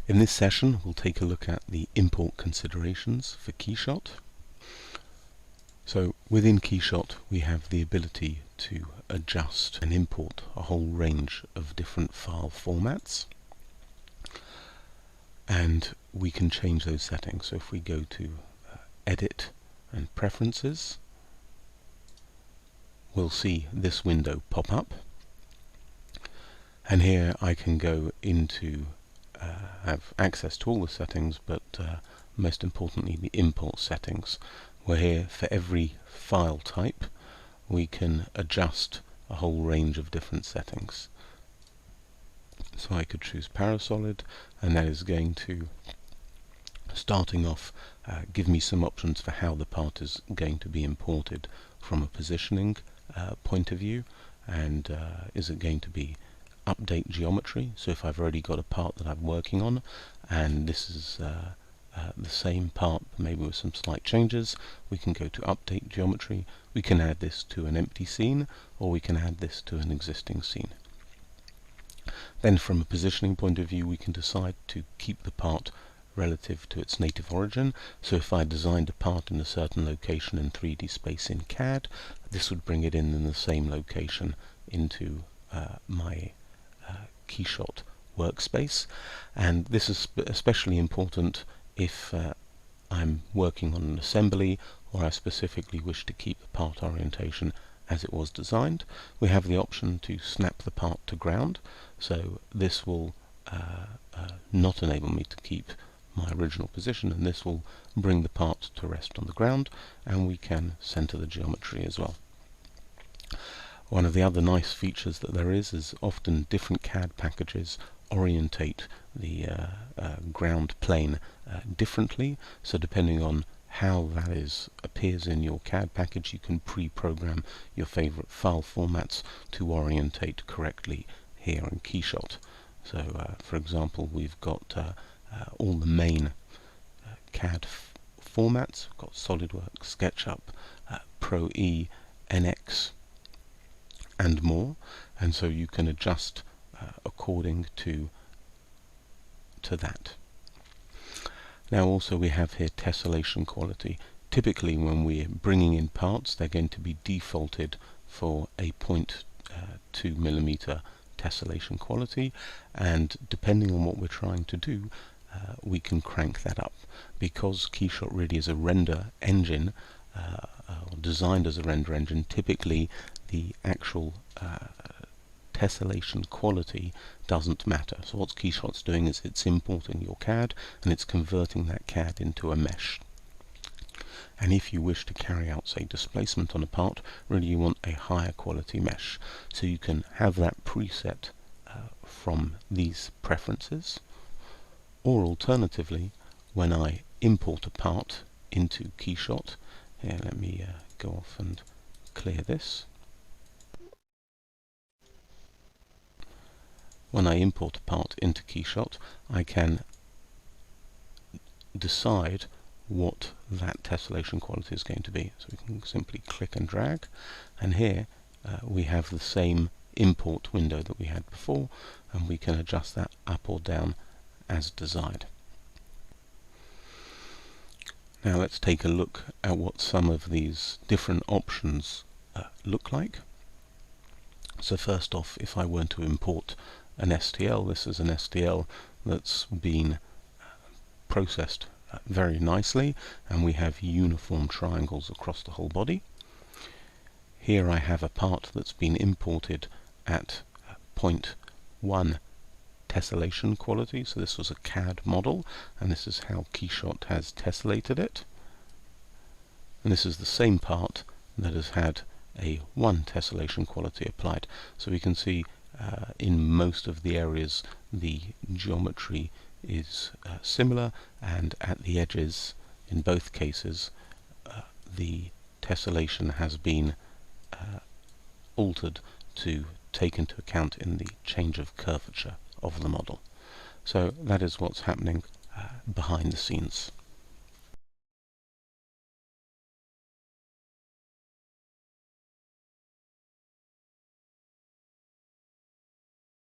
In this session we'll take a look at the import considerations for KeyShot. So within KeyShot we have the ability to adjust and import a whole range of different file formats, and we can change those settings. So if we go to Edit and Preferences, we'll see this window pop up, and here I can go into have access to all the settings, but most importantly the import settings, where here for every file type we can adjust a whole range of different settings. So I could choose Parasolid, and that is going to, starting off, give me some options for how the part is going to be imported from a positioning point of view, and is it going to be update geometry. So if I've already got a part that I'm working on and this is the same part, maybe with some slight changes, we can go to update geometry. We can add this to an empty scene, or we can add this to an existing scene. Then from a positioning point of view we can decide to keep the part relative to its native origin. So if I designed a part in a certain location in 3D space in CAD, this would bring it in the same location into my KeyShot workspace, and this is especially important if I'm working on an assembly, or I specifically wish to keep the part orientation as it was designed. We have the option to snap the part to ground, so this will not enable me to keep my original position, and this will bring the part to rest on the ground, and we can center the geometry as well. One of the other nice features that there is often different CAD packages orientate the ground plane differently, so depending on how that appears in your CAD package, you can pre-program your favorite file formats to orientate correctly here in KeyShot. So for example, we've got all the main CAD formats. We've got SolidWorks, SketchUp, Pro E, NX, and more, and so you can adjust according to that. Now also we have here tessellation quality. Typically when we're bringing in parts, they're going to be defaulted for a 0.2 millimeter tessellation quality, and depending on what we're trying to do, we can crank that up. Because KeyShot really is a render engine, or designed as a render engine, typically the actual tessellation quality doesn't matter. So what KeyShot's doing is it's importing your CAD and it's converting that CAD into a mesh. And if you wish to carry out, say, displacement on a part, really you want a higher quality mesh. So you can have that preset from these preferences, or alternatively, when I import a part into KeyShot, here let me go off and clear this. When I import a part into KeyShot, I can decide what that tessellation quality is going to be. So we can simply click and drag, and here we have the same import window that we had before, and we can adjust that up or down as desired. Now let's take a look at what some of these different options look like. So first off, if I were to import an STL, this is an STL that's been processed very nicely, and we have uniform triangles across the whole body. Here I have a part that's been imported at 0.1 tessellation quality, so this was a CAD model, and this is how KeyShot has tessellated it. And this is the same part that has had a 1 tessellation quality applied. So we can see in most of the areas the geometry is similar, and at the edges in both cases the tessellation has been altered to take into account in the change of curvature of the model. So that is what's happening behind the scenes.